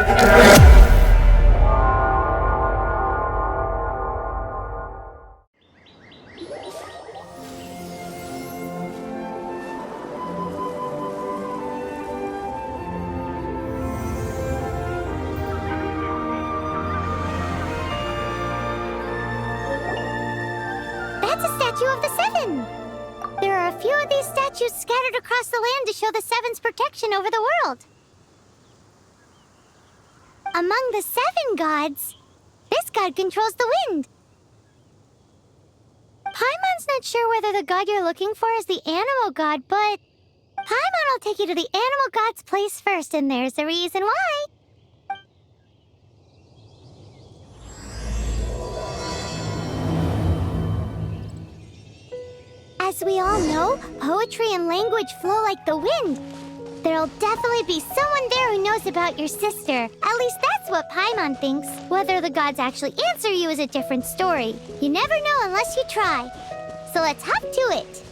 That's a statue of the Seven! There are a few of these statues scattered across the land to show the Seven's protection over the world. Among the Seven gods, this god controls the wind. Paimon's not sure whether the god you're looking for is the animal god, but Paimon will take you to the animal god's place first, and there's the reason why. As we all know, poetry and language flow like the wind. There'll definitely be someone there who knows about your sister. At least that's what Paimon thinks. Whether the gods actually answer you is a different story. You never know unless you try. So let's hop to it.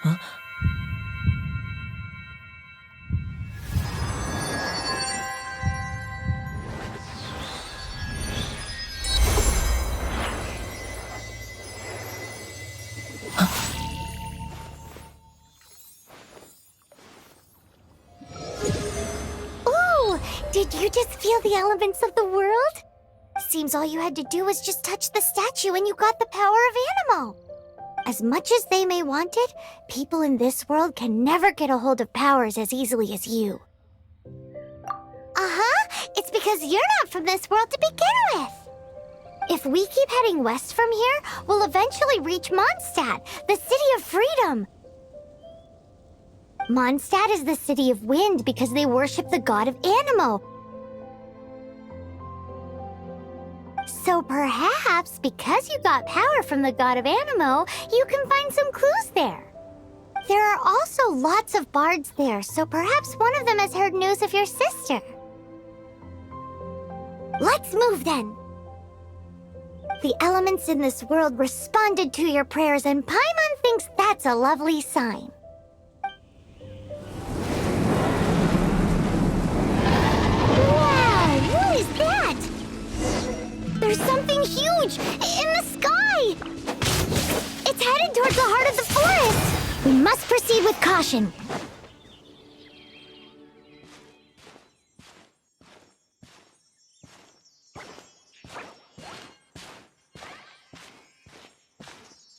Huh? Did you just feel the elements of the world? Seems all you had to do was just touch the statue and you got the power of Animo. As much as they may want it, people in this world can never get a hold of powers as easily as you. It's because you're not from this world to begin with. If we keep heading west from here, we'll eventually reach Mondstadt, the city of freedom. Mondstadt is the city of wind because they worship the god of Animo. So perhaps, because you got power from the god of Animo, you can find some clues there. There are also lots of bards there, so perhaps one of them has heard news of your sister. Let's move then. The elements in this world responded to your prayers, and Paimon thinks that's a lovely sign. Wow, what is that? There's something huge in the sky! It's headed towards the heart of the forest! We must proceed with caution.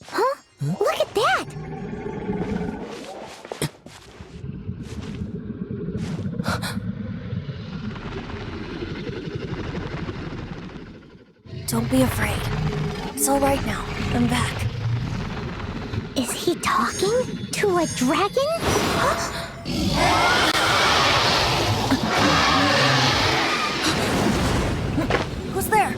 Huh? Look at that! Don't be afraid. It's all right now. I'm back. Is he talking to a dragon? Who's there?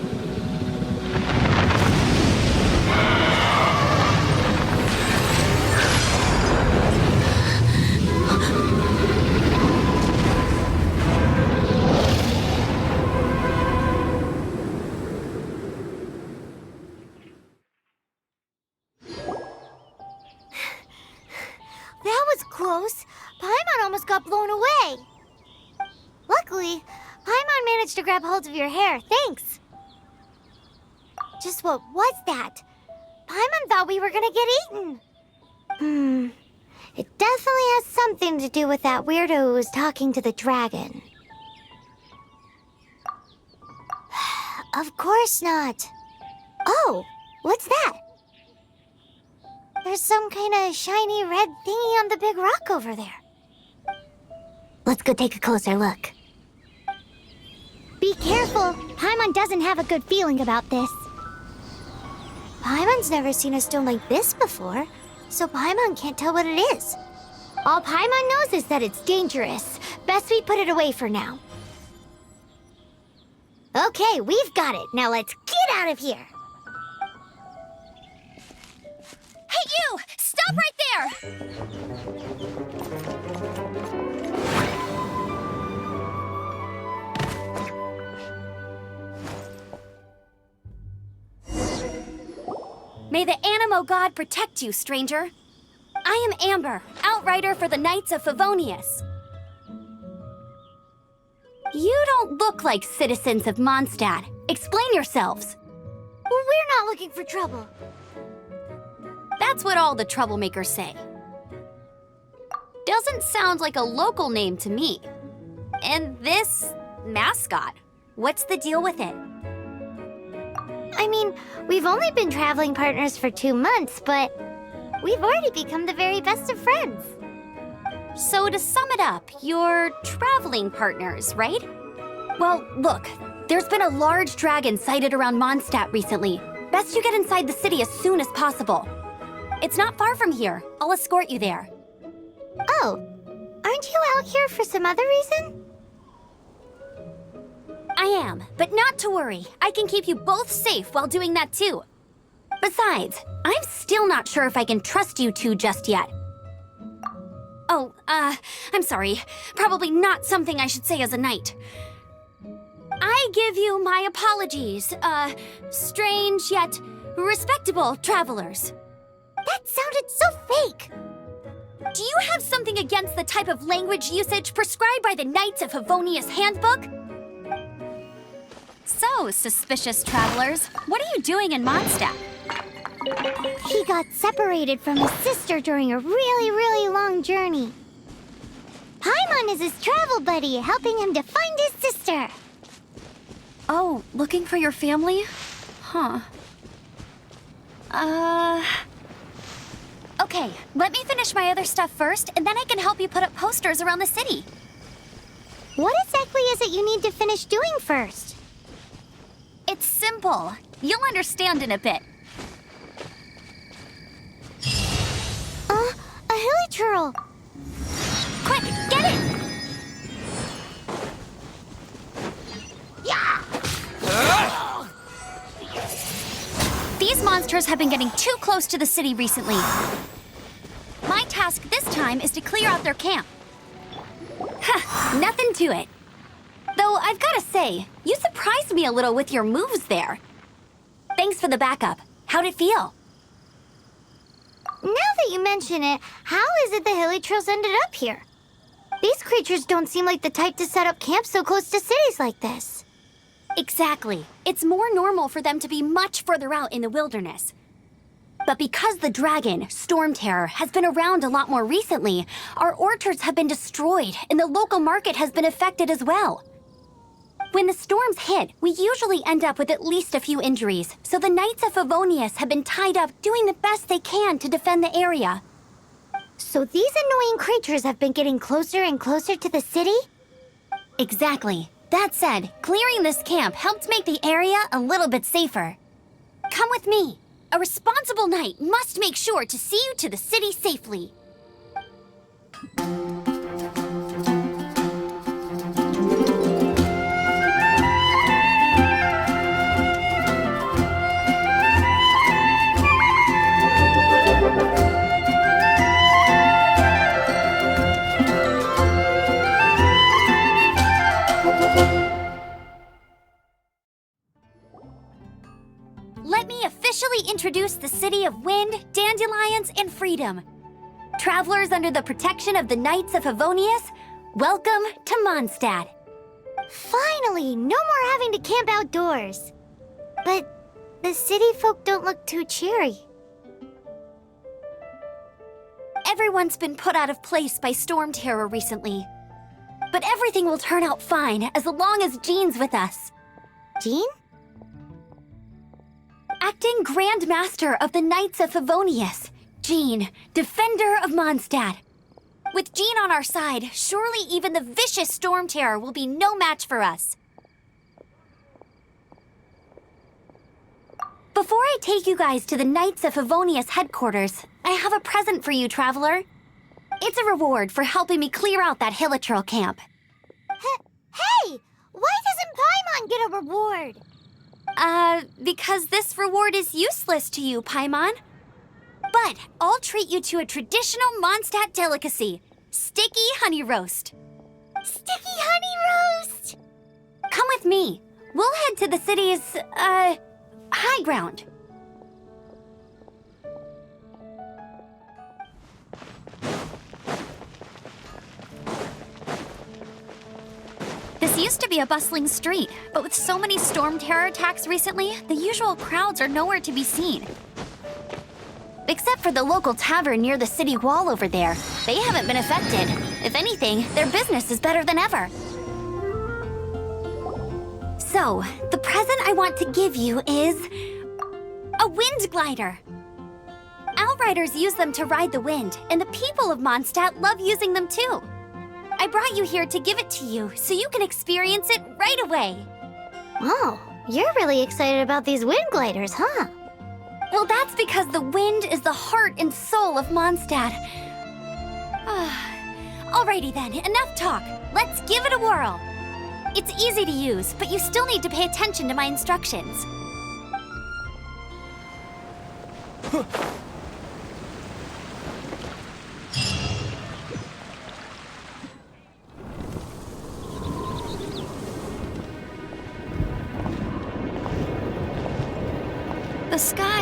Close. Paimon almost got blown away. Luckily, Paimon managed to grab hold of your hair. Thanks. Just what was that? Paimon thought we were gonna get eaten. It definitely has something to do with that weirdo who was talking to the dragon. Of course not. Oh, what's that? There's some kind of shiny red thingy on the big rock over there. Let's go take a closer look. Be careful! Paimon doesn't have a good feeling about this. Paimon's never seen a stone like this before, so Paimon can't tell what it is. All Paimon knows is that it's dangerous. Best we put it away for now. Okay, we've got it. Now let's get out of here. Hey, you! Stop right there! May the Animo God protect you, stranger. I am Amber, outrider for the Knights of Favonius. You don't look like citizens of Mondstadt. Explain yourselves. We're not looking for trouble. That's what all the troublemakers say. Doesn't sound like a local name to me. And this mascot, what's the deal with it? I mean, we've only been traveling partners for 2 months, but we've already become the very best of friends. So to sum it up, you're traveling partners, right? Well, look, there's been a large dragon sighted around Mondstadt recently. Best you get inside the city as soon as possible. It's not far from here. I'll escort you there. Oh, aren't you out here for some other reason? I am, but not to worry. I can keep you both safe while doing that too. Besides, I'm still not sure if I can trust you two just yet. Oh, I'm sorry. Probably not something I should say as a knight. I give you my apologies, strange yet respectable travelers. That sounded so fake. Do you have something against the type of language usage prescribed by the Knights of Favonius Handbook? So, suspicious travelers, what are you doing in Mondstadt? He got separated from his sister during a really long journey. Paimon is his travel buddy, helping him to find his sister. Oh, looking for your family? Huh. Okay, let me finish my other stuff first, and then I can help you put up posters around the city. What exactly is it you need to finish doing first? It's simple. You'll understand in a bit. A hilichurl. Quick, get it! These monsters have been getting too close to the city recently. My task this time is to clear out their camp. Huh, nothing to it. Though I've gotta say, you surprised me a little with your moves there. Thanks for the backup. How'd it feel? Now that you mention it, how is it the hilichurls ended up here? These creatures don't seem like the type to set up camp so close to cities like this. Exactly. It's more normal for them to be much further out in the wilderness. But because the dragon, Storm Terror, has been around a lot more recently, our orchards have been destroyed and the local market has been affected as well. When the storms hit, we usually end up with at least a few injuries, so the Knights of Favonius have been tied up doing the best they can to defend the area. So these annoying creatures have been getting closer and closer to the city? Exactly. That said, clearing this camp helped make the area a little bit safer. Come with me. A responsible knight must make sure to see you to the city safely. Let me officially introduce the city of wind, dandelions, and freedom. Travelers under the protection of the Knights of Favonius, welcome to Mondstadt. Finally, no more having to camp outdoors. But the city folk don't look too cheery. Everyone's been put out of place by Storm Terror recently. But everything will turn out fine as long as Jean's with us. Jean? Acting Grand Master of the Knights of Favonius, Jean, Defender of Mondstadt. With Jean on our side, surely even the vicious Storm Terror will be no match for us. Before I take you guys to the Knights of Favonius headquarters, I have a present for you, Traveler. It's a reward for helping me clear out that hilichurl camp. Hey! Why doesn't Paimon get a reward? Because this reward is useless to you, Paimon. But I'll treat you to a traditional Mondstadt delicacy, sticky honey roast. Sticky honey roast! Come with me. We'll head to the city's, high ground. used to be a bustling street, but with so many storm terror attacks recently, the usual crowds are nowhere to be seen. Except for the local tavern near the city wall over there. They haven't been affected. If anything, their business is better than ever. So, the present I want to give you is a wind glider. Outriders use them to ride the wind, and the people of Mondstadt love using them too. I brought you here to give it to you, so you can experience it right away. Wow, you're really excited about these wind gliders, huh? Well, that's because the wind is the heart and soul of Mondstadt. Alrighty then, enough talk. Let's give it a whirl. It's easy to use, but you still need to pay attention to my instructions. The sky.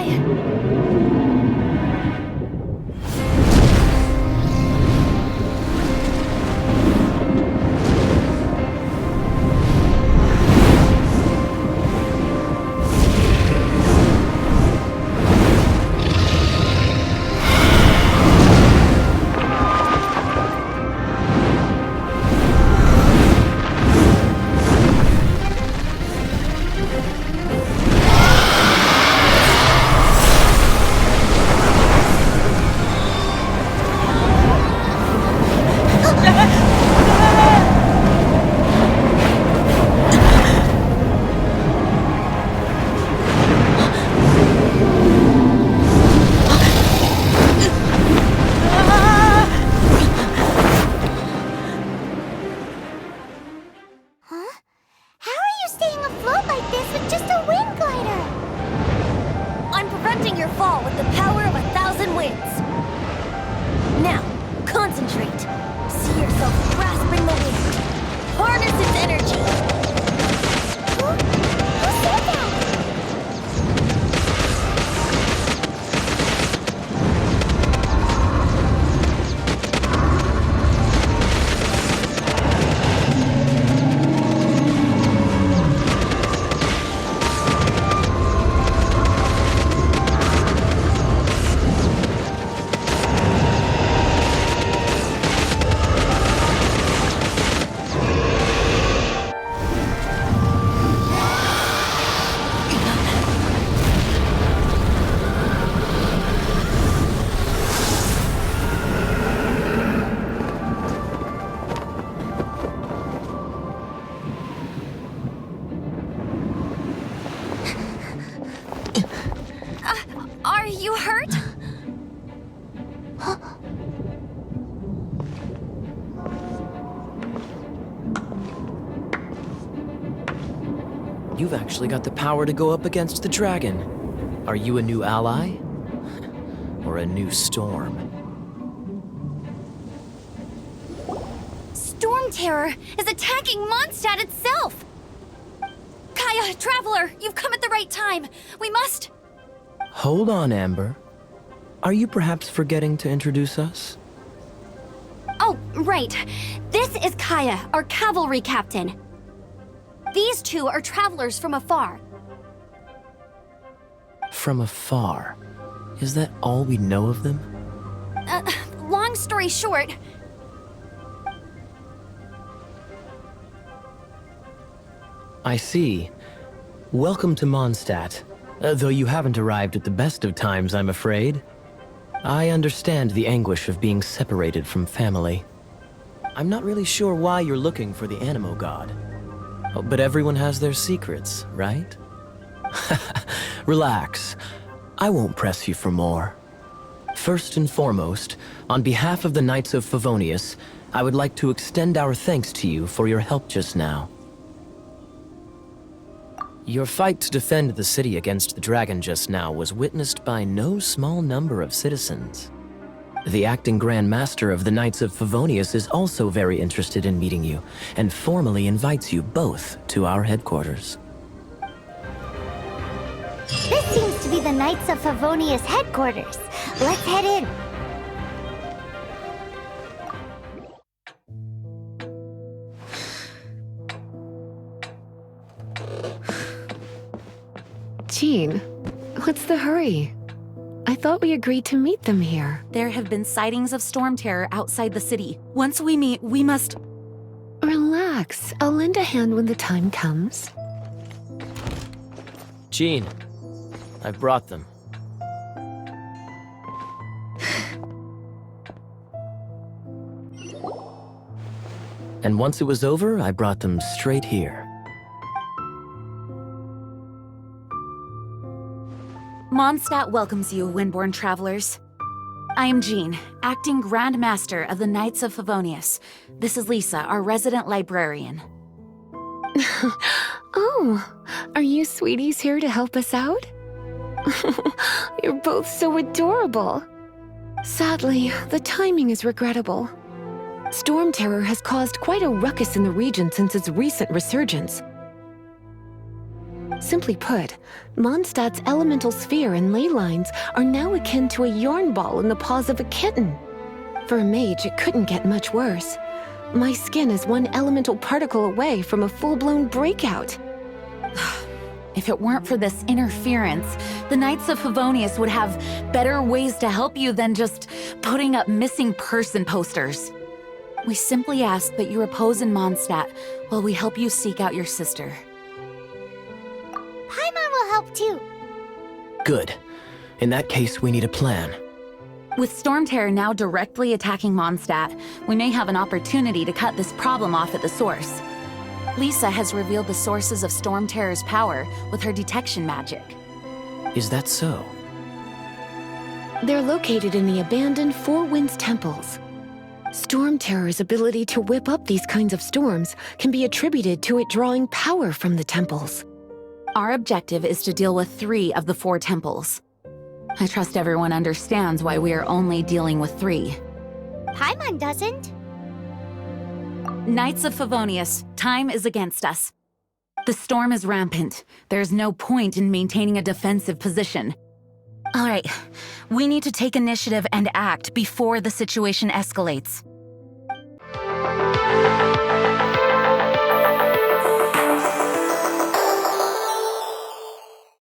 Are you hurt? You've actually got the power to go up against the dragon. Are you a new ally? Or a new storm? Storm Terror is attacking Mondstadt itself! Kaya, Traveler, you've come at the right time. We must... Hold on, Amber. Are you perhaps forgetting to introduce us? Oh, right. This is Kaya, our cavalry captain. These two are travelers from afar. From afar? Is that all we know of them? Long story short... I see. Welcome to Mondstadt. Though you haven't arrived at the best of times, I'm afraid. I understand the anguish of being separated from family. I'm not really sure why you're looking for the Animo God. Oh, but everyone has their secrets, right? Relax. I won't press you for more. First and foremost, on behalf of the Knights of Favonius, I would like to extend our thanks to you for your help just now. Your fight to defend the city against the dragon just now was witnessed by no small number of citizens. The acting Grand Master of the Knights of Favonius is also very interested in meeting you, and formally invites you both to our headquarters. This seems to be the Knights of Favonius headquarters. Let's head in. Jean, what's the hurry? I thought we agreed to meet them here. There have been sightings of storm terror outside the city. Once we meet, we must... Relax. I'll lend a hand when the time comes. Jean, I've brought them. And once it was over, I brought them straight here. Mondstadt welcomes you, Windborn travelers. I am Jean, acting Grand Master of the Knights of Favonius. This is Lisa, our resident librarian. Oh, are you sweeties here to help us out? You're both so adorable. Sadly, the timing is regrettable. Storm terror has caused quite a ruckus in the region since its recent resurgence. Simply put, Mondstadt's elemental sphere and ley lines are now akin to a yarn ball in the paws of a kitten. For a mage, it couldn't get much worse. My skin is one elemental particle away from a full-blown breakout. If it weren't for this interference, the Knights of Favonius would have better ways to help you than just putting up missing person posters. We simply ask that you repose in Mondstadt while we help you seek out your sister. Paimon will help too. Good. In that case, we need a plan. With Storm Terror now directly attacking Mondstadt, we may have an opportunity to cut this problem off at the source. Lisa has revealed the sources of Storm Terror's power with her detection magic. Is that so? They're located in the abandoned Four Winds temples. Storm Terror's ability to whip up these kinds of storms can be attributed to it drawing power from the temples. Our objective is to deal with 3 of the 4 temples. I trust everyone understands why we are only dealing with 3. Paimon doesn't. Knights of Favonius, time is against us. The storm is rampant. There's no point in maintaining a defensive position. All right, we need to take initiative and act before the situation escalates.